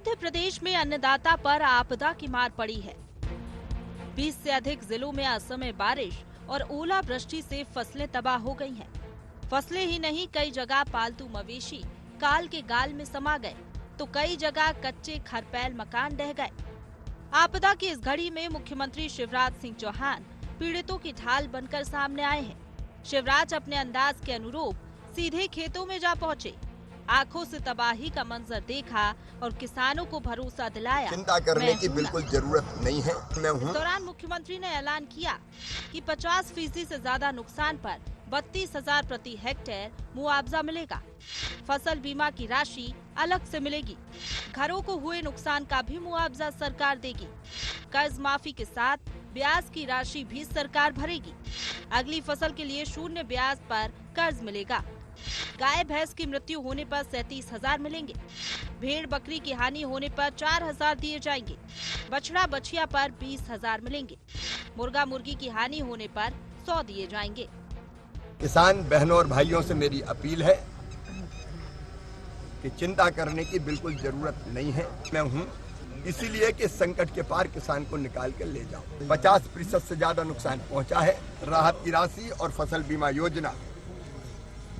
मध्य प्रदेश में अन्नदाता पर आपदा की मार पड़ी है। 20 से अधिक जिलों में असमय बारिश और ओलावृष्टि से फसलें तबाह हो गई हैं। फसलें ही नहीं, कई जगह पालतू मवेशी काल के गाल में समा गए तो कई जगह कच्चे खरपैल मकान ढह गए। आपदा की इस घड़ी में मुख्यमंत्री शिवराज सिंह चौहान पीड़ितों की ढाल बनकर सामने आए हैं। शिवराज अपने अंदाज के अनुरूप सीधे खेतों में जा पहुंचे, आंखों से तबाही का मंजर देखा और किसानों को भरोसा दिलाया। चिंता करने की बिल्कुल जरूरत नहीं है, मैं हूँ। इस दौरान मुख्यमंत्री ने ऐलान किया कि 50% से ज्यादा नुकसान पर 32,000 प्रति हेक्टेयर मुआवजा मिलेगा। फसल बीमा की राशि अलग से मिलेगी। घरों को हुए नुकसान का भी मुआवजा सरकार देगी। कर्ज माफी के साथ ब्याज की राशि भी सरकार भरेगी। अगली फसल के लिए 0 ब्याज पर कर्ज मिलेगा। गाय भैंस की मृत्यु होने पर 37,000 मिलेंगे। भेड़ बकरी की हानि होने पर 4,000 दिए जाएंगे। बछड़ा बछिया पर 20,000 मिलेंगे। मुर्गा मुर्गी की हानि होने पर 100 दिए जाएंगे। किसान बहनों और भाइयों से मेरी अपील है कि चिंता करने की बिल्कुल जरूरत नहीं है, मैं हूँ। इसीलिए कि संकट के पार किसान को निकाल कर ले जाओ। 50% से ज्यादा नुकसान पहुँचा है। राहत की राशि और फसल बीमा योजना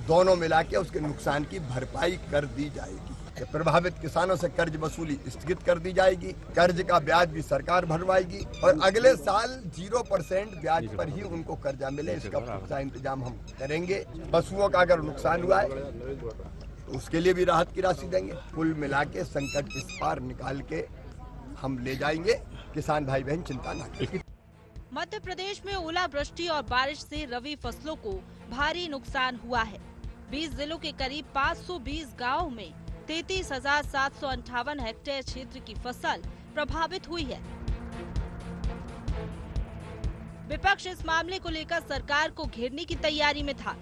दोनों मिला के उसके नुकसान की भरपाई कर दी जाएगी। प्रभावित किसानों से कर्ज वसूली स्थगित कर दी जाएगी। कर्ज का ब्याज भी सरकार भरवाएगी और अगले साल 0% ब्याज पर ही उनको कर्जा मिले, इसका पूरा इंतजाम हम करेंगे। पशुओं का अगर नुकसान हुआ है तो उसके लिए भी राहत की राशि देंगे। कुल मिला के संकट इस पार निकाल के हम ले जाएंगे। किसान भाई बहन चिंता न करें। मध्य प्रदेश में ओलावृष्टि और बारिश से रबी फसलों को भारी नुकसान हुआ है। 20 जिलों के करीब 520 गांवों में 33,758 हेक्टेयर क्षेत्र की फसल प्रभावित हुई है। विपक्ष इस मामले को लेकर सरकार को घेरने की तैयारी में था।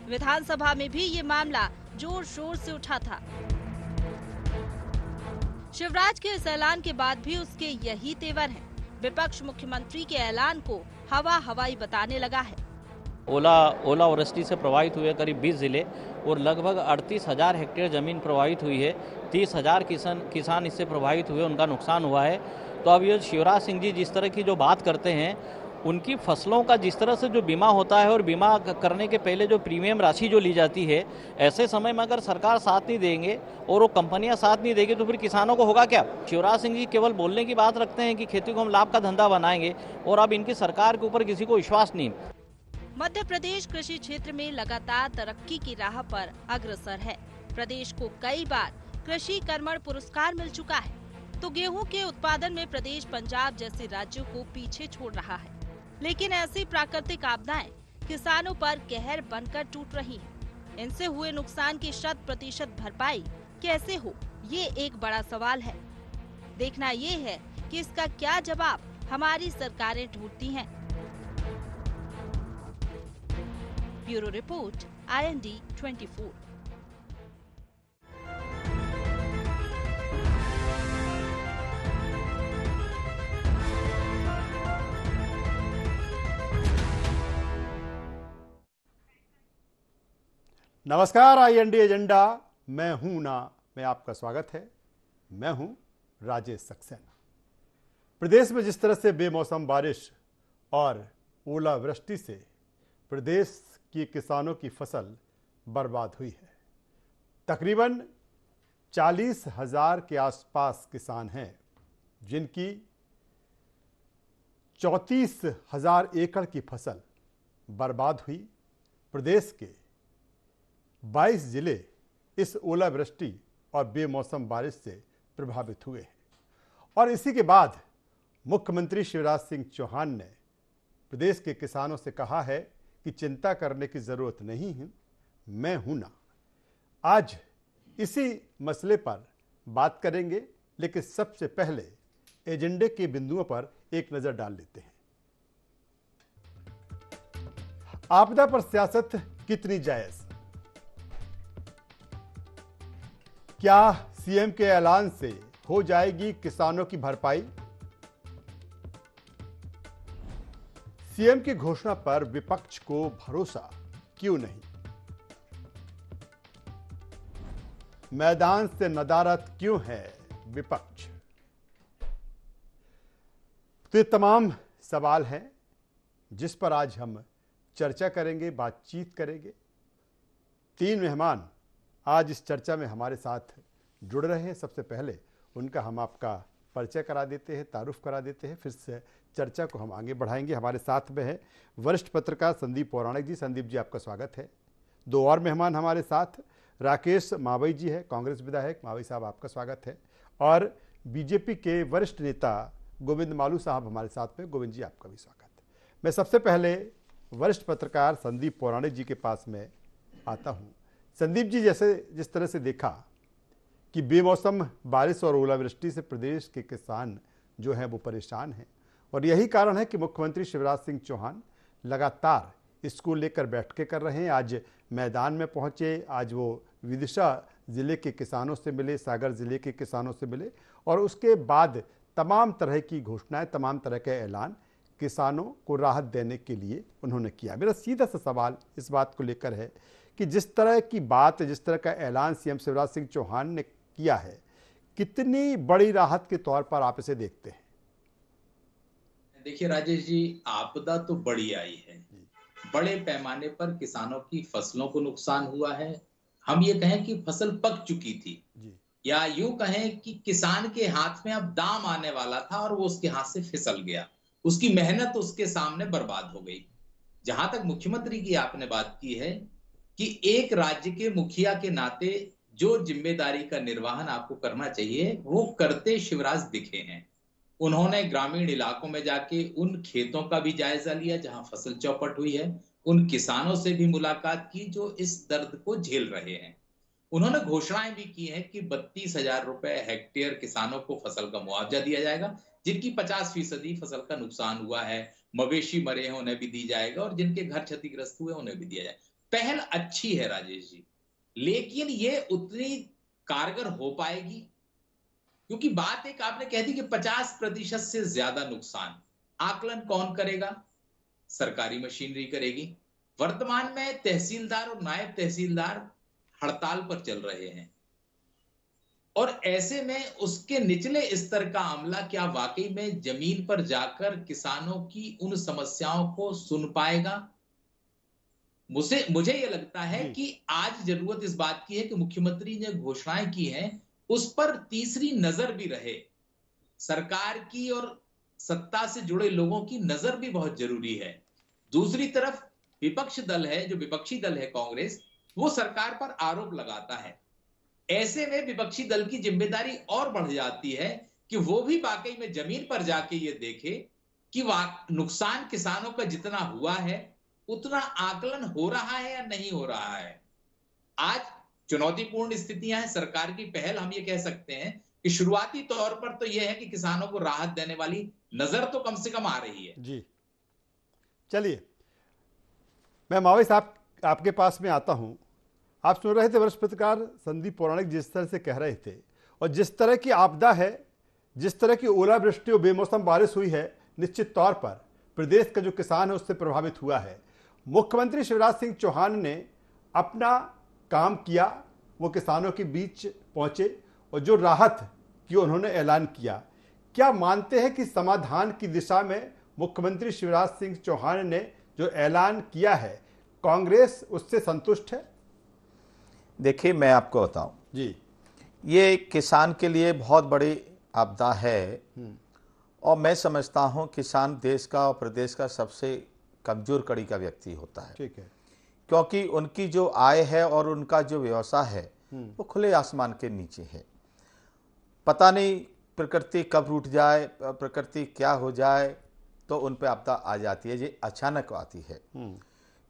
विधानसभा में भी ये मामला जोर शोर से उठा था। शिवराज के इस ऐलान के बाद भी उसके यही तेवर हैं। विपक्ष मुख्यमंत्री के ऐलान को हवा हवाई बताने लगा है। ओलावृष्टि से प्रभावित हुए करीब 20 जिले और लगभग 38,000 हेक्टेयर जमीन प्रभावित हुई है। 30,000 किसान इससे प्रभावित हुए, उनका नुकसान हुआ है। तो अब ये शिवराज सिंह जी जिस तरह की जो बात करते हैं, उनकी फसलों का जिस तरह से जो बीमा होता है और बीमा करने के पहले जो प्रीमियम राशि जो ली जाती है, ऐसे समय में अगर सरकार साथ नहीं देंगे और वो कंपनियां साथ नहीं देंगी तो फिर किसानों को होगा क्या। शिवराज सिंह जी केवल बोलने की बात रखते हैं कि खेती को हम लाभ का धंधा बनाएंगे और अब इनकी सरकार के ऊपर किसी को विश्वास नहीं। मध्य प्रदेश कृषि क्षेत्र में लगातार तरक्की की राह पर अग्रसर है। प्रदेश को कई बार कृषि कर्मण पुरस्कार मिल चुका है, तो गेहूं के उत्पादन में प्रदेश पंजाब जैसे राज्यों को पीछे छोड़ रहा है। लेकिन ऐसी प्राकृतिक आपदाएं किसानों पर कहर बनकर टूट रही हैं। इनसे हुए नुकसान की 100% भरपाई कैसे हो, ये एक बड़ा सवाल है। देखना ये है कि इसका क्या जवाब हमारी सरकारें ढूंढती हैं। Bureau report, IND 24। नमस्कार, IND एजेंडा मैं हूं ना में आपका स्वागत है। मैं हूं राजेश सक्सेना। प्रदेश में जिस तरह से बेमौसम बारिश और ओलावृष्टि से प्रदेश की किसानों की फसल बर्बाद हुई है। तकरीबन 40,000 के आसपास किसान हैं जिनकी 34,000 एकड़ की फसल बर्बाद हुई। प्रदेश के 22 जिले इस ओलावृष्टि और बेमौसम बारिश से प्रभावित हुए हैं और इसी के बाद मुख्यमंत्री शिवराज सिंह चौहान ने प्रदेश के किसानों से कहा है कि चिंता करने की जरूरत नहीं है, मैं हूं ना। आज इसी मसले पर बात करेंगे, लेकिन सबसे पहले एजेंडे के बिंदुओं पर एक नजर डाल लेते हैं। आपदा पर सियासत कितनी जायज? क्या सीएम के ऐलान से हो जाएगी किसानों की भरपाई? सीएम की घोषणा पर विपक्ष को भरोसा क्यों नहीं? मैदान से नदारद क्यों है विपक्ष। तो ये तमाम सवाल हैं जिस पर आज हम चर्चा करेंगे, बातचीत करेंगे। 3 मेहमान आज इस चर्चा में हमारे साथ जुड़ रहे हैं। सबसे पहले उनका हम आपका परिचय करा देते हैं, तारुफ करा देते हैं, फिर से चर्चा को हम आगे बढ़ाएंगे। हमारे साथ में है वरिष्ठ पत्रकार संदीप पौराणिक जी। संदीप जी, आपका स्वागत है। 2 और मेहमान हमारे साथ, राकेश मावई जी है, कांग्रेस विधायक। मावई साहब, आपका स्वागत है। और बीजेपी के वरिष्ठ नेता गोविंद मालू साहब हमारे साथ में। गोविंद जी, आपका भी स्वागत है। मैं सबसे पहले वरिष्ठ पत्रकार संदीप पौराणिक जी के पास में आता हूँ। संदीप जी, जिस तरह से देखा कि बेमौसम बारिश और ओलावृष्टि से प्रदेश के किसान जो हैं वो परेशान हैं, और यही कारण है कि मुख्यमंत्री शिवराज सिंह चौहान लगातार इसको लेकर बैठकें कर रहे हैं। आज मैदान में पहुंचे, आज वो विदिशा ज़िले के किसानों से मिले, सागर ज़िले के किसानों से मिले, और उसके बाद तमाम तरह की घोषणाएं, तमाम तरह के ऐलान किसानों को राहत देने के लिए उन्होंने किया। मेरा सीधा सा सवाल इस बात को लेकर है कि जिस तरह की बात, जिस तरह का ऐलान सीएम शिवराज सिंह चौहान ने किया है, कितनी बड़ी राहत के तौर पर आप इसे देखते हैं? देखिए राजेश जी, आपदा तो बड़ी आई है, बड़े पैमाने पर किसानों की फसलों को नुकसान हुआ है। हम ये कहें कि फसल पक चुकी थी जी, या यूं कहें कि किसान के हाथ में अब दाम आने वाला था और वो उसके हाथ से फिसल गया, उसकी मेहनत उसके सामने बर्बाद हो गई। जहां तक मुख्यमंत्री की आपने बात की है कि एक राज्य के मुखिया के नाते जो जिम्मेदारी का निर्वहन आपको करना चाहिए वो करते शिवराज दिखे हैं। उन्होंने ग्रामीण इलाकों में जाके उन खेतों का भी जायजा लिया जहां फसल चौपट हुई है, उन किसानों से भी मुलाकात की जो इस दर्द को झेल रहे हैं। उन्होंने घोषणाएं भी की हैं कि 32,000 रुपए हेक्टेयर किसानों को फसल का मुआवजा दिया जाएगा, जिनकी 50% फसल का नुकसान हुआ है, मवेशी मरे हैं उन्हें भी दी जाएगा, और जिनके घर क्षतिग्रस्त हुए उन्हें भी दिया जाएगा। पहल अच्छी है राजेश जी, लेकिन ये उतनी कारगर हो पाएगी? क्योंकि बात एक आपने कह दी कि 50% से ज्यादा नुकसान, आकलन कौन करेगा? सरकारी मशीनरी करेगी। वर्तमान में तहसीलदार और नायब तहसीलदार हड़ताल पर चल रहे हैं, और ऐसे में उसके निचले स्तर का अमला क्या वाकई में जमीन पर जाकर किसानों की उन समस्याओं को सुन पाएगा? मुझे यह लगता है कि आज जरूरत इस बात की है कि मुख्यमंत्री ने घोषणाएं की हैं, उस पर तीसरी नजर भी रहे। सरकार की और सत्ता से जुड़े लोगों की नजर भी बहुत जरूरी है। दूसरी तरफ विपक्ष दल है, जो विपक्षी दल है कांग्रेस, वो सरकार पर आरोप लगाता है। ऐसे में विपक्षी दल की जिम्मेदारी और बढ़ जाती है कि वो भी वाकई में जमीन पर जाके ये देखे कि नुकसान किसानों का जितना हुआ है उतना आकलन हो रहा है या नहीं हो रहा है। आज चुनौतीपूर्ण स्थितियां हैं। सरकार की पहल हम ये कह सकते हैं कि शुरुआती तौर पर तो यह है कि किसानों को राहत देने वाली नजर तो कम से कम आ रही है जी। चलिए, मैं मावई साहब आपके पास में आता हूं। आप सुन रहे थे वरिष्ठ पत्रकार संदीप पौराणिक जिस तरह से कह रहे थे, और जिस तरह की आपदा है, जिस तरह की ओलावृष्टि और बेमौसम बारिश हुई है, निश्चित तौर पर प्रदेश का जो किसान है उससे प्रभावित हुआ है। मुख्यमंत्री शिवराज सिंह चौहान ने अपना काम किया, वो किसानों के बीच पहुंचे और जो राहत की उन्होंने ऐलान किया। क्या मानते हैं कि समाधान की दिशा में मुख्यमंत्री शिवराज सिंह चौहान ने जो ऐलान किया है, कांग्रेस उससे संतुष्ट है? देखिए, मैं आपको बताऊं जी, ये किसान के लिए बहुत बड़ी आपदा है, और मैं समझता हूं किसान देश का और प्रदेश का सबसे कमजोर कड़ी का व्यक्ति होता है। ठीक है, क्योंकि उनकी जो आय है और उनका जो व्यवसाय है वो खुले आसमान के नीचे है। पता नहीं प्रकृति कब रूठ जाए, प्रकृति क्या हो जाए, तो उन पर आपदा आ जाती है, ये अचानक आती है।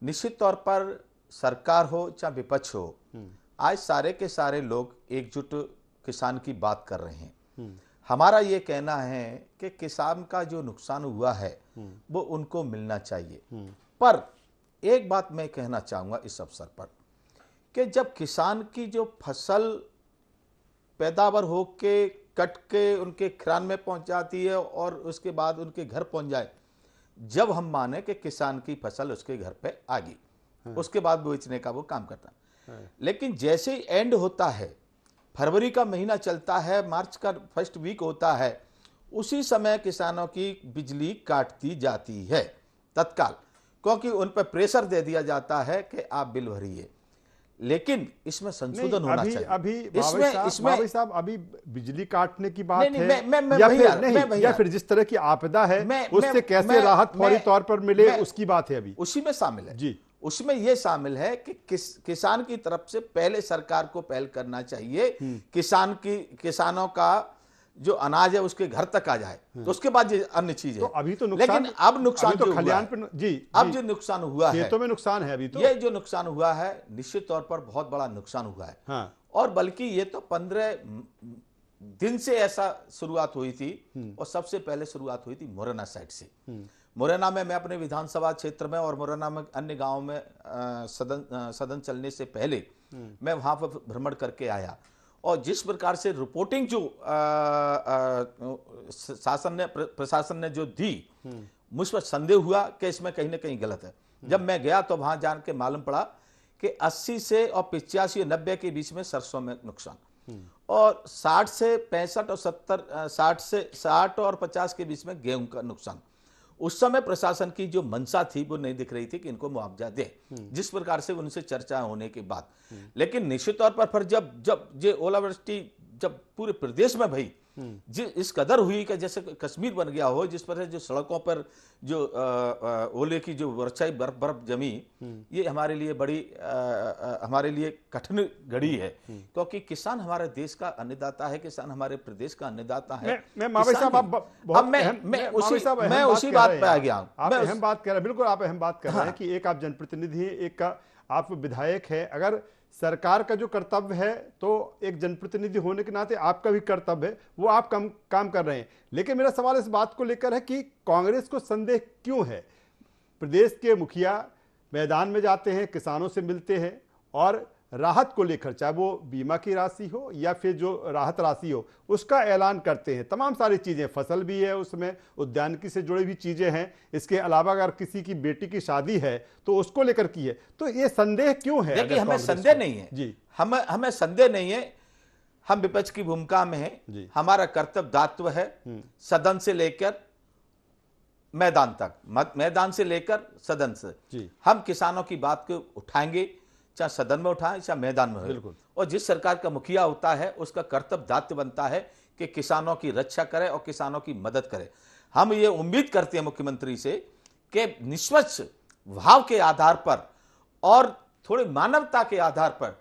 निश्चित तौर पर सरकार हो चाहे विपक्ष हो, आज सारे के सारे लोग एकजुट किसान की बात कर रहे हैं। हमारा ये कहना है कि किसान का जो नुकसान हुआ है वो उनको मिलना चाहिए। पर एक बात मैं कहना चाहूँगा इस अवसर पर कि जब किसान की जो फसल पैदावार हो के कट के उनके खिरान में पहुंच जाती है और उसके बाद उनके घर पहुंच जाए, जब हम माने कि किसान की फसल उसके घर पे आ गई, उसके बाद बेचने का वो काम करता है। लेकिन जैसे ही एंड होता है, फरवरी का महीना चलता है, मार्च का फर्स्ट वीक होता है, उसी समय किसानों की बिजली काट दी जाती है तत्काल, क्योंकि उन पर प्रेशर दे दिया जाता है कि आप बिल भरिए। लेकिन इसमें संशोधन होना चाहिए। अभी इसमें भाई साहब अभी बिजली काटने की बात नहीं, है मैं या भैया, फिर नहीं, मैं भैया, या फिर जिस तरह की आपदा है उससे मैं कैसे राहत फौरी तौर पर मिले उसकी बात है अभी। उसी में शामिल है जी, उसमें यह शामिल है कि किसान की तरफ से पहले सरकार को पहल करना चाहिए, किसानों का जो अनाज है उसके घर तक आ जाए, तो उसके बाद ये अन्य चीज है। तो अभी तो नुकसान, लेकिन अब नुकसान अभी तो जो खलियान हुआ है, पे जी, अब जो नुकसान हुआ है, खेतों में नुकसान है अभी तो, ये जो नुकसान हुआ है निश्चित तौर पर बहुत बड़ा नुकसान हुआ है। हाँ। और बल्कि ये तो 15 दिन से ऐसा शुरुआत हुई थी, और सबसे पहले शुरुआत हुई थी मुरैना साइड से। मुरैना में मैं अपने विधानसभा क्षेत्र में और मुरैना में अन्य गांवों में सदन चलने से पहले मैं वहां पर भ्रमण करके आया, और जिस प्रकार से रिपोर्टिंग जो प्रशासन ने जो दी, मुझ पर संदेह हुआ कि इसमें कहीं ना कहीं गलत है। जब मैं गया तो वहां जान के मालूम पड़ा कि 80 से और 85 और 90 के बीच में सरसों में नुकसान, और 60 से 65 और 70, 60 और 50 के बीच में गेहूं का नुकसान। उस समय प्रशासन की जो मंशा थी वो नहीं दिख रही थी कि इनको मुआवजा दे, जिस प्रकार से उनसे चर्चा होने के बाद। लेकिन निश्चित तौर पर फिर जब ये ओलावृष्टि जब पूरे प्रदेश में भई, इस कदर हुई कि जैसे कश्मीर बन गया हो, जिस पर जो सड़कों पर जो ओले की जो वर्षाई बर्फ जमी, ये हमारे लिए बड़ी हमारे लिए कठिन घड़ी है, क्योंकि किसान हमारे देश का अन्नदाता है, किसान हमारे प्रदेश का अन्नदाता है। मैं उसी बात पे आ गया हूं। आप अहम बात कर रहे हैं, बिल्कुल आप अहम बात कर रहे हैं कि एक आप जनप्रतिनिधि हैं, एक का आप विधायक है। अगर सरकार का जो कर्तव्य है तो एक जनप्रतिनिधि होने के नाते आपका भी कर्तव्य है, वो आप काम कर रहे हैं। लेकिन मेरा सवाल इस बात को लेकर है कि कांग्रेस को संदेह क्यों है? प्रदेश के मुखिया मैदान में जाते हैं, किसानों से मिलते हैं और राहत को लेकर, चाहे वो बीमा की राशि हो या फिर जो राहत राशि हो, उसका ऐलान करते हैं। तमाम सारी चीज़ें, फसल भी है उसमें, उद्यानिकी से जुड़ी हुई चीज़ें हैं। इसके अलावा अगर किसी की बेटी की शादी है तो उसको लेकर की है। तो ये संदेह क्यों है? देखिए, हमें संदेह नहीं है जी, हमें संदेह नहीं है। हम विपक्ष की भूमिका में हैं, हमारा कर्तव्य दायित्व है सदन से लेकर मैदान तक, मैदान से लेकर सदन से हम किसानों की बात को उठाएंगे, चाहे सदन में उठाएं चाहे मैदान में। बिल्कुल। और जिस सरकार का मुखिया होता है उसका कर्तव्य दायित्व बनता है कि किसानों की रक्षा करे और किसानों की मदद करे। हम ये उम्मीद करते हैं मुख्यमंत्री से कि निष्पक्ष भाव के आधार पर और थोड़ी मानवता के आधार पर,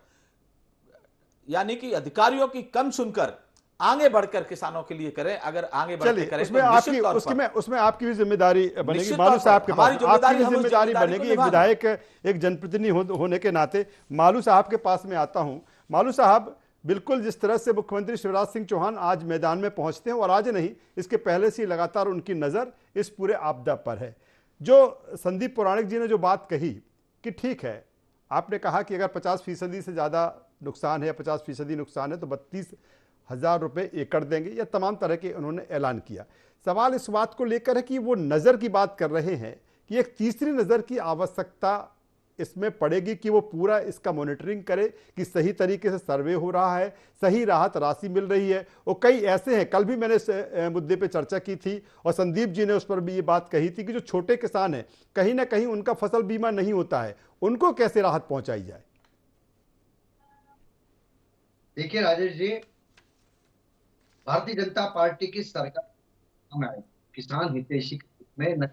यानी कि अधिकारियों की कम सुनकर आगे बढ़कर किसानों के लिए करें। अगर आगे बढ़कर करें उसमें आपकी भी जिम्मेदारी बनेगी, मालू साहब के पास आपकी जिम्मेदारी बनेगी। एक विधायक, एक जनप्रतिनिधि होने के नाते मालू साहब के पास में आता हूं। मालू साहब, बिल्कुल जिस तरह से मुख्यमंत्री शिवराज सिंह चौहान आज मैदान में पहुंचते हैं, और आज नहीं इसके पहले से लगातार उनकी नजर इस पूरे आपदा पर है। जो संदीप पौराणिक जी ने जो बात कही कि ठीक है, आपने कहा कि अगर 50% से ज्यादा नुकसान है, 50% नुकसान है तो 32,000 रुपये एकड़ देंगे, या तमाम तरह के उन्होंने ऐलान किया। सवाल इस बात को लेकर है कि वो नज़र की बात कर रहे हैं कि एक तीसरी नज़र की आवश्यकता इसमें पड़ेगी कि वो पूरा इसका मॉनिटरिंग करे कि सही तरीके से सर्वे हो रहा है, सही राहत राशि मिल रही है। और कई ऐसे हैं, कल भी मैंने इस मुद्दे पे चर्चा की थी और संदीप जी ने उस पर भी ये बात कही थी कि जो छोटे किसान हैं, कहीं ना कहीं उनका फसल बीमा नहीं होता है, उनको कैसे राहत पहुंचाई जाए? देखिए राजेश जी, भारतीय जनता पार्टी की सरकार किसान हितैषी में न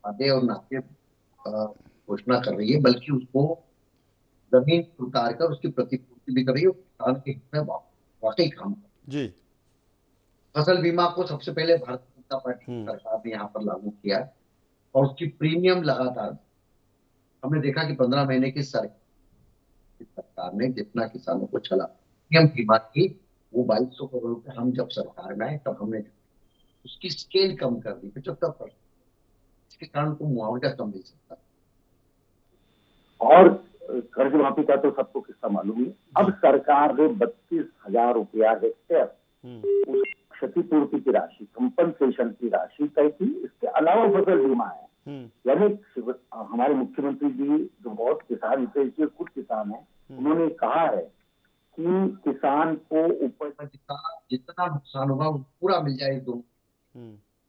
वादे और नाते घोषणा कर रही है, बल्कि उसको जमीन उतार कर उसकी प्रतिपूर्ति भी कर रही है, किसान के हित में वाकई काम कर जी। फसल बीमा को सबसे पहले भारतीय जनता पार्टी की सरकार ने यहाँ पर लागू किया और उसकी प्रीमियम लगातार, हमने देखा कि 15 महीने की सरकार ने जितना किसानों को चला प्रीमियम बीमा की, वो 2200 करोड़ रुपए हम जब सरकार में आए तब हमने उसकी स्केल कम कर दी 75%। इसके कारण को मुआवजा कम मिल सकता। और कर्ज माफी का तो सबको किस्सा मालूम है। अब सरकार ने 32,000 रुपया हेक्टेयर उस क्षतिपूर्ति की राशि, कंपनसेशन की राशि तय की। इसके अलावा फसल बीमा है, यानी हमारे मुख्यमंत्री जी जो बहुत किसान हितैषी खुद किसान है, उन्होंने कहा है कि किसान को उपज का जितना नुकसान हुआ वो पूरा मिल जाए। दो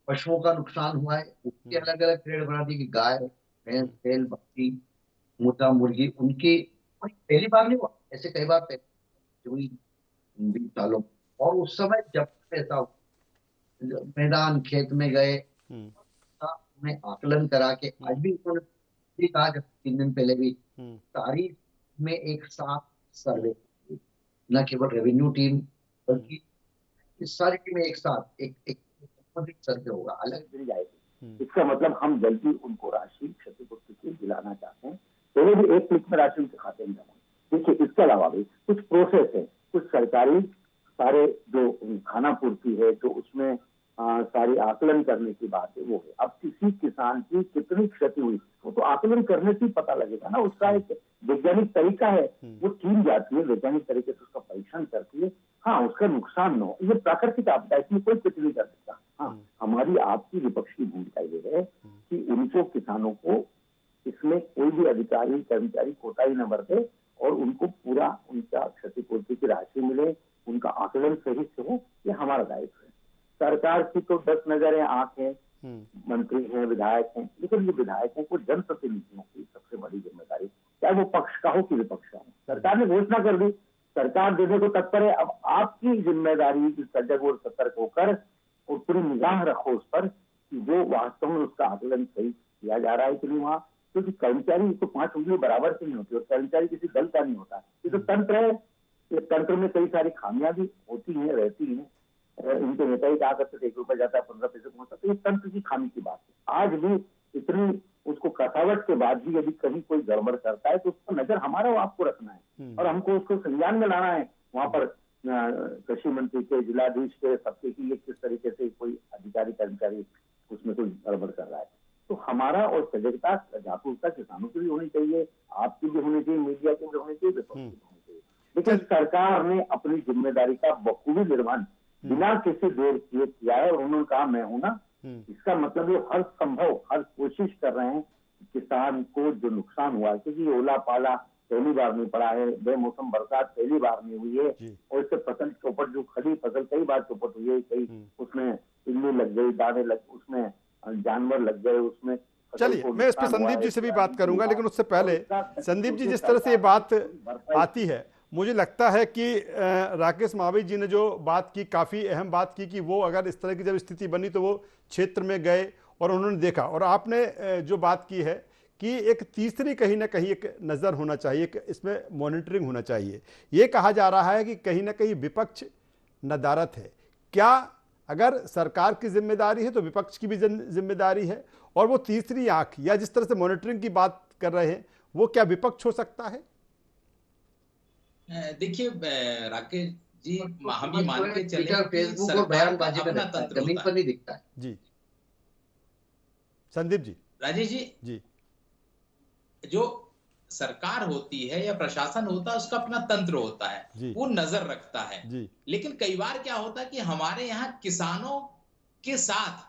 पशुओं का नुकसान हुआ है, उसके अलग अलग ट्रेड बना दी कि गाय, भैंस, बैल, बकरी, मुर्गा, मुर्गी, उनकी पहली बार नहीं हुआ, ऐसे कई बार पहले हुई 20 सालों। और उस समय जब ऐसा मैदान खेत में गए, उन्हें आकलन करा के, आज भी उन्होंने कहा जब 3 दिन पहले भी, तारीख में एक साथ सर्वे, न केवल रेवेन्यू टीम बल्कि इस सारी टीमें एक साथ एक सर्वे होगा, अलग मिल जाएगी। इसका मतलब हम जल्दी उनको राशि क्षतिपूर्ति की दिलाना चाहते हैं, पहले भी 1 क्लिक में राशि उनके खाते में जमा। देखिए, इसके अलावा भी कुछ प्रोसेस है, कुछ सरकारी सारे जो खाना पूर्ति है, जो उसमें सारी आकलन करने की बात है वो है। अब किसी किसान की कितनी क्षति हुई वो तो आकलन करने से पता लगेगा ना, उसका एक वैज्ञानिक तरीका है, वो टीम जाती है वैज्ञानिक तरीके से उसका परीक्षण करती है। हाँ, उसका नुकसान न हो, ये प्राकृतिक आपदा, इसमें कोई कुछ नहीं कर सकता। हाँ, हमारी आपकी विपक्ष की भूमिका ये है कि उनको, किसानों को इसमें कोई भी अधिकारी कर्मचारी कोताही न बरते और उनको पूरा उनका क्षतिपूर्ति की राशि मिले, उनका आकलन सही से हो, ये हमारा दायित्व है। सरकार की तो 10 नजरें, आंखें, मंत्री हैं, विधायक हैं, लेकिन ये विधायकों को जनप्रतिनिधियों की सबसे बड़ी जिम्मेदारी, चाहे वो पक्ष का हो कि विपक्ष का हो। सरकार ने घोषणा कर दी, सरकार देने को तत्पर है, अब आपकी जिम्मेदारी सजग और सतर्क होकर और पूरी निगाह रखो उस पर कि वो वास्तव में उसका आकलन सही किया जा रहा है कि नहीं वहाँ। क्योंकि कर्मचारी तो 5 उंगली बराबर की नहीं होती और कर्मचारी किसी दल का नहीं होता, ये तो तंत्र है। ये तंत्र में कई सारी खामियां भी होती हैं, रहती हैं। इनके नेता ही कहा करते थे 1 रुपया जाता है 15 पैसे पहुंचता, तो ये तंत्र की खामी की बात है। आज भी इतनी उसको कसावट के बाद भी यदि कहीं कोई गड़बड़ करता है तो उस पर नजर हमारा आपको रखना है और हमको उसको संज्ञान में लाना है। वहां पर कृषि मंत्री के, जिलाधीश के, सबके की किस तरीके से कोई अधिकारी कर्मचारी उसमें कोई गड़बड़ कर रहा है, तो हमारा और सजगता, जागरूकता किसानों की भी होनी चाहिए, आपकी भी होनी चाहिए, मीडिया की भी होनी चाहिए, विपक्ष की भी होनी चाहिए। लेकिन सरकार ने अपनी जिम्मेदारी का बखूबी निर्वहन बिना किसी देर किए किया है और उन्होंने कहा मैं हूं ना, इसका मतलब ये हर संभव, हर कोशिश कर रहे हैं किसान को जो नुकसान हुआ है, क्योंकि ओला पाला पहली बार नहीं पड़ा है, बेमौसम बरसात पहली बार नहीं हुई है और इससे फसल चौपट, जो खड़ी फसल कई बार चौपट हुई है, कई उसमें इल्ली लग गई, दाने लग, उसमें जानवर लग गए, उसमें। चलिए, मैं इस पर संदीप जी से भी बात करूंगा, लेकिन उससे पहले संदीप जी, जिस तरह से ये बात आती है, मुझे लगता है कि राकेश महावी जी ने जो बात की, काफ़ी अहम बात की कि वो अगर इस तरह की जब स्थिति बनी तो वो क्षेत्र में गए और उन्होंने देखा। और आपने जो बात की है कि एक तीसरी कहीं ना कहीं एक नज़र होना चाहिए, एक इसमें मॉनिटरिंग होना चाहिए। ये कहा जा रहा है कि कहीं ना कहीं विपक्ष नदारत है। क्या अगर सरकार की जिम्मेदारी है तो विपक्ष की भी जिम्मेदारी है, और वो तीसरी आंख या जिस तरह से मॉनिटरिंग की बात कर रहे हैं वो क्या विपक्ष हो सकता है? देखिए राकेश जी, हम ये मान के चले फेसबुक और बयानबाजी में जमीन पर नहीं दिखता है। जी संदीप जी। राजेश जी, जो सरकार होती है या प्रशासन होता है उसका अपना तंत्र होता है, वो नजर रखता है। लेकिन कई बार क्या होता है कि हमारे यहाँ किसानों के साथ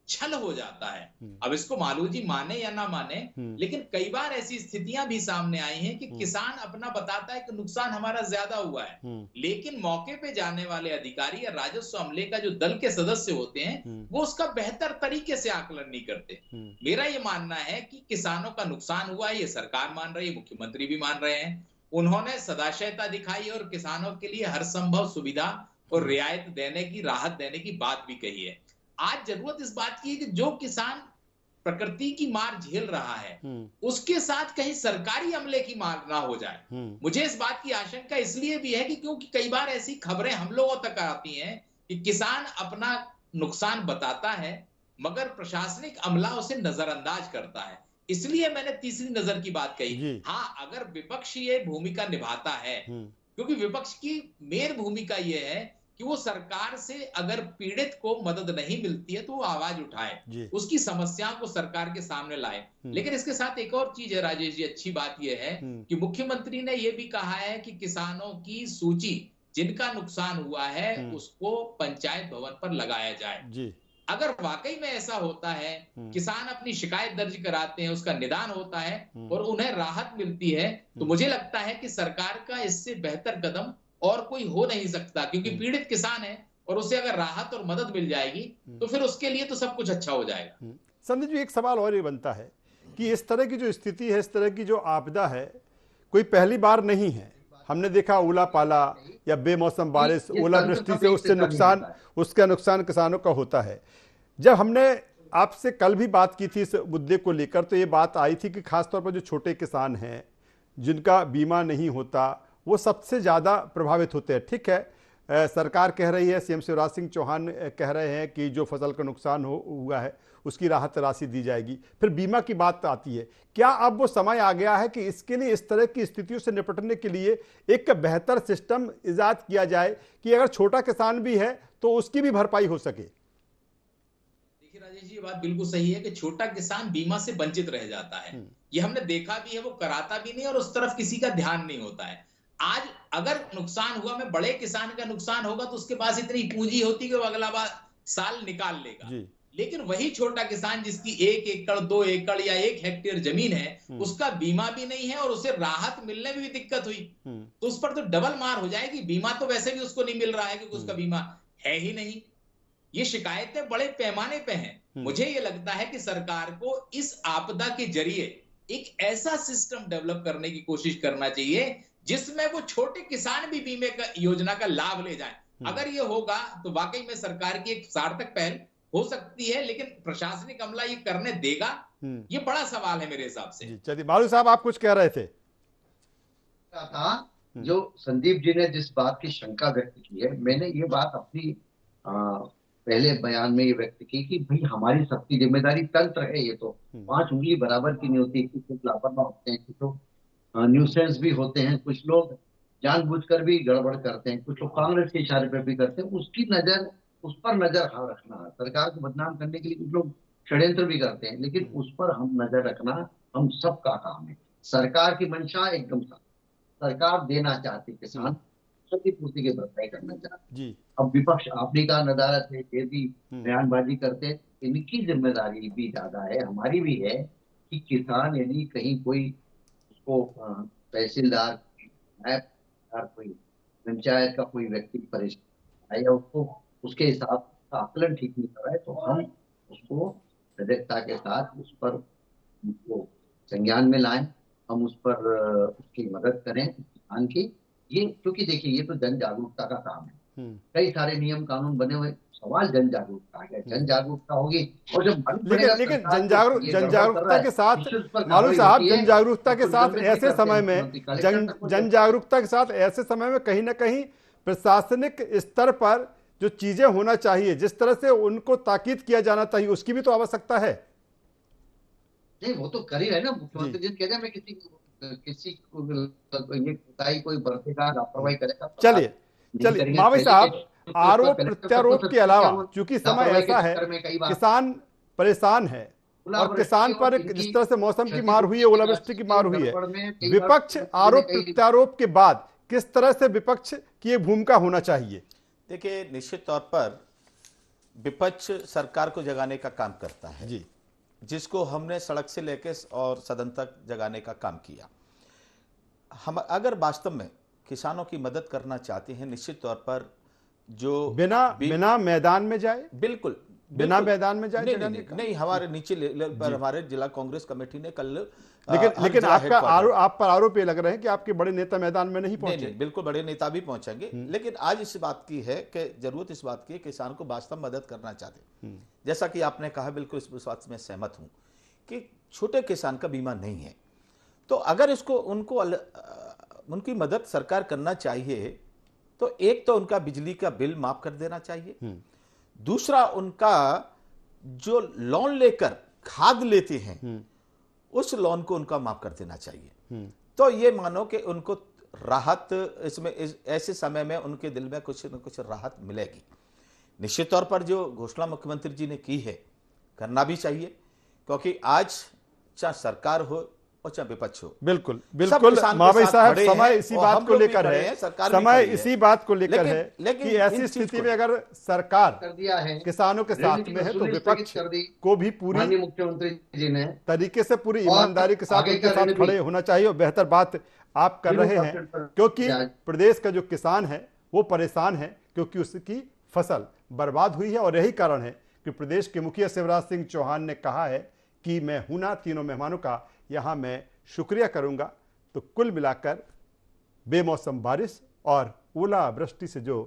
छल हो जाता है। अब इसको मालू जी माने या ना माने, लेकिन कई बार ऐसी स्थितियां भी सामने आई हैं कि किसान अपना बताता है कि नुकसान हमारा ज्यादा हुआ है, लेकिन मौके पे जाने वाले अधिकारी या राजस्व अमले का जो दल के सदस्य होते हैं वो उसका बेहतर तरीके से आकलन नहीं करते। मेरा ये मानना है कि किसानों का नुकसान हुआ है, ये सरकार मान रही है, मुख्यमंत्री भी मान रहे हैं, उन्होंने सदाशयता दिखाई और किसानों के लिए हर संभव सुविधा और रियायत देने की, राहत देने की बात भी कही है। आज जरूरत इस बात की है कि जो किसान प्रकृति की मार झेल रहा है उसके साथ कहीं सरकारी अमले की मार ना हो जाए। मुझे इस बात की आशंका इसलिए भी है कि क्योंकि कई बार ऐसी खबरें हम लोगों तक आती हैं कि किसान अपना नुकसान बताता है मगर प्रशासनिक अमला उसे नजरअंदाज करता है। इसलिए मैंने तीसरी नजर की बात कही। हाँ, अगर विपक्ष ये भूमिका निभाता है, क्योंकि विपक्ष की मेन भूमिका ये है कि वो सरकार से अगर पीड़ित को मदद नहीं मिलती है तो वो आवाज उठाए, उसकी समस्याओं को सरकार के सामने लाए। लेकिन इसके साथ एक और चीज है राजेश जी, अच्छी बात यह है कि मुख्यमंत्री ने यह भी कहा है कि किसानों की सूची जिनका नुकसान हुआ है उसको पंचायत भवन पर लगाया जाए। अगर वाकई में ऐसा होता है, किसान अपनी शिकायत दर्ज कराते हैं, उसका निदान होता है और उन्हें राहत मिलती है, तो मुझे लगता है कि सरकार का इससे बेहतर कदम और कोई हो नहीं सकता, क्योंकि पीड़ित किसान है और उसे अगर राहत और मदद मिल जाएगी तो फिर उसके लिए तो सब कुछ अच्छा हो जाएगा। संदीप जी, एक सवाल और ये बनता है कि इस तरह की जो स्थिति है, इस तरह की जो आपदा है, कोई पहली बार नहीं है। हमने देखा ओला पाला या बेमौसम बारिश, ओलावृष्टि से उसका नुकसान किसानों का होता है। जब हमने आपसे कल भी बात की थी इस मुद्दे को लेकर, तो ये बात आई थी कि खासतौर पर जो छोटे किसान हैं जिनका बीमा नहीं होता, वो सबसे ज़्यादा प्रभावित होते हैं। ठीक है, सरकार कह रही है, सीएम शिवराज सिंह चौहान कह रहे हैं कि जो फसल का नुकसान हुआ है उसकी राहत राशि दी जाएगी। फिर बीमा की बात आती है। क्या अब वो समय आ गया है कि इसके लिए, इस तरह की स्थितियों से निपटने के लिए एक बेहतर सिस्टम इजाद किया जाए कि अगर छोटा किसान भी है तो उसकी भी भरपाई हो सके? देखिए राजेश जी, ये बात बिल्कुल सही है कि छोटा किसान बीमा से वंचित रह जाता है। ये हमने देखा भी है, वो कराता भी नहीं और उस तरफ किसी का ध्यान नहीं होता है। आज अगर नुकसान हुआ में बड़े किसान का नुकसान होगा तो उसके पास इतनी पूंजी होती कि वो अगला साल निकाल लेगा। लेकिन वही छोटा किसान जिसकी 1 एकड़ 2 एकड़ या 1 हेक्टेयर जमीन है, उसका बीमा भी नहीं है और उसे राहत मिलने में भी दिक्कत हुई तो उस पर तो डबल मार हो जाएगी। बीमा तो वैसे भी उसको नहीं मिल रहा है क्योंकि उसका बीमा है ही नहीं। ये शिकायतें बड़े पैमाने पे हैं। मुझे ये लगता है कि सरकार को इस आपदा के जरिए एक ऐसा सिस्टम डेवलप करने की कोशिश करना चाहिए जिसमें वो छोटे किसान भी बीमे का योजना का लाभ ले जाएं। अगर ये होगा तो वाकई में सरकार की एक सार्थक पहल हो सकती है, लेकिन प्रशासनिक अमला ये करने देगा, ये बड़ा सवाल है मेरे हिसाब से। चलिए बालू साहब, आप कुछ कह रहे थे। था जो संदीप जी ने जिस बात की शंका व्यक्त की है, मैंने ये बात अपनी पहले बयान में ये व्यक्त की कि भाई हमारी सबकी जिम्मेदारी, तंत्र है ये तो, 5 उंगली बराबर की नहीं होती। कुछ लोग लापरवाह होते हैं, कुछ लोग न्यूसेंस भी होते हैं, कुछ लोग जानबूझकर भी गड़बड़ करते हैं, कुछ लोग कांग्रेस के इशारे पर भी करते हैं। उस पर नजर रखना, सरकार को बदनाम करने के लिए कुछ लोग षड्यंत्र भी करते हैं, लेकिन उस पर हम नजर रखना हम सबका काम है। सरकार की मंशा एकदम साफ, सरकार देना चाहती, किसान क्षतिपूर्ति की भरपाई करना चाहती। अब विपक्ष आपने कहा नदारत है, ये भी बयानबाजी करते, इनकी जिम्मेदारी भी ज्यादा है, हमारी भी है कि किसान यदि कहीं कोई उसको तहसीलदार, कोई पंचायत का कोई व्यक्ति परेशान है या उसको उसके हिसाब का आकलन ठीक नहीं कर रहा है, तो हम उसको सजगता के साथ उस पर उसको संज्ञान में लाएं, हम उस पर उसकी मदद करें किसान की। ये क्योंकि देखिए ये तो जन जागरूकता का काम है। कई सारे नियम कानून बने हुए, सवाल जन जागरूकता है। जन जागरूकता होगी और जब लेकिन जन जागरूकता के साथ, मालूम साहब, जन जागरूकता के साथ ऐसे समय में जन जागरूकता के साथ ऐसे समय में कहीं ना कहीं प्रशासनिक स्तर पर जो चीजें होना चाहिए, जिस तरह से उनको ताकीद किया जाना चाहिए, उसकी भी तो आवश्यकता है। नहीं, वो तो कर ही रहे ना मुख्यमंत्री जी। कहते हैं मैं किसी को ये कोई बरतेगा, लापरवाही करेगा। चलिए मावी साहब, आरोप प्रत्यारोप के अलावा चूंकि समय ऐसा है, किसान परेशान है और किसान पर जिस तरह से मौसम की मार हुई है, ओलावृष्टि की मार हुई है, विपक्ष आरोप प्रत्यारोप के बाद किस तरह से विपक्ष की भूमिका होना चाहिए? देखिए, निश्चित तौर पर विपक्ष सरकार को जगाने का काम करता है जी, जिसको हमने सड़क से लेकर और सदन तक जगाने का काम किया। हम अगर वास्तव में किसानों की मदद करना चाहते हैं, निश्चित तौर पर जो बिना मैदान में जाए, बिल्कुल बिना मैदान में जाए, नहीं हमारे नीचे लेवल पर हमारे जिला कांग्रेस कमेटी ने कल, लेकिन आप पर आरोप ये लग रहे हैं कि आपके बड़े नेता मैदान में नहीं पहुंचे। बिल्कुल बड़े नेता भी पहुंचेंगे, लेकिन आज इस बात की है कि जरूरत इस बात की है, किसान को वास्तव मदद करना चाहते। जैसा कि आपने कहा, बिल्कुल इस बात से मैं सहमत हूं कि छोटे किसान का बीमा नहीं है, तो अगर इसको उनकी मदद सरकार करना चाहिए तो एक तो उनका बिजली का बिल माफ कर देना चाहिए, दूसरा उनका जो लोन लेकर खाद लेते हैं उस लोन को उनका माफ कर देना चाहिए। तो ये मानो कि उनको राहत, इसमें ऐसे समय में उनके दिल में कुछ न कुछ राहत मिलेगी। निश्चित तौर पर जो घोषणा मुख्यमंत्री जी ने की है, करना भी चाहिए, क्योंकि आज चाहे सरकार हो और चाहे विपक्ष हो। बिल्कुल बिल्कुल मावई साहब, समय इसी बात को लेकर है, समय इसी बात को लेकर है कि ऐसी स्थिति में अगर सरकार कर दिया है, किसानों के साथ में है तो विपक्ष को भी पूरी माननीय मुख्यमंत्री जी ने तरीके से पूरी ईमानदारी के साथ उनके साथ खड़े होना चाहिए। और बेहतर बात आप कर रहे हैं, क्योंकि प्रदेश का जो किसान है वो परेशान है, क्योंकि उसकी फसल बर्बाद हुई है। और यही कारण है कि प्रदेश के मुखिया शिवराज सिंह चौहान ने कहा है कि मैं हूं ना, तीनों मेहमानों का यहाँ मैं शुक्रिया करूंगा। तो कुल मिलाकर बेमौसम बारिश और ओलावृष्टि से जो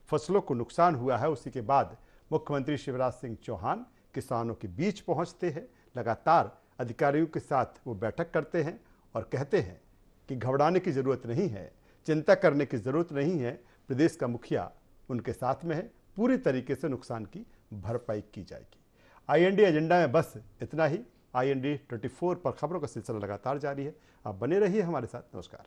फसलों को नुकसान हुआ है, उसी के बाद मुख्यमंत्री शिवराज सिंह चौहान किसानों के बीच पहुंचते हैं, लगातार अधिकारियों के साथ वो बैठक करते हैं और कहते हैं कि घबराने की ज़रूरत नहीं है, चिंता करने की ज़रूरत नहीं है, प्रदेश का मुखिया उनके साथ में है, पूरी तरीके से नुकसान की भरपाई की जाएगी। IND एजेंडा में बस इतना ही। IND 24 पर खबरों का सिलसिला लगातार जारी है। आप बने रहिए हमारे साथ। नमस्कार।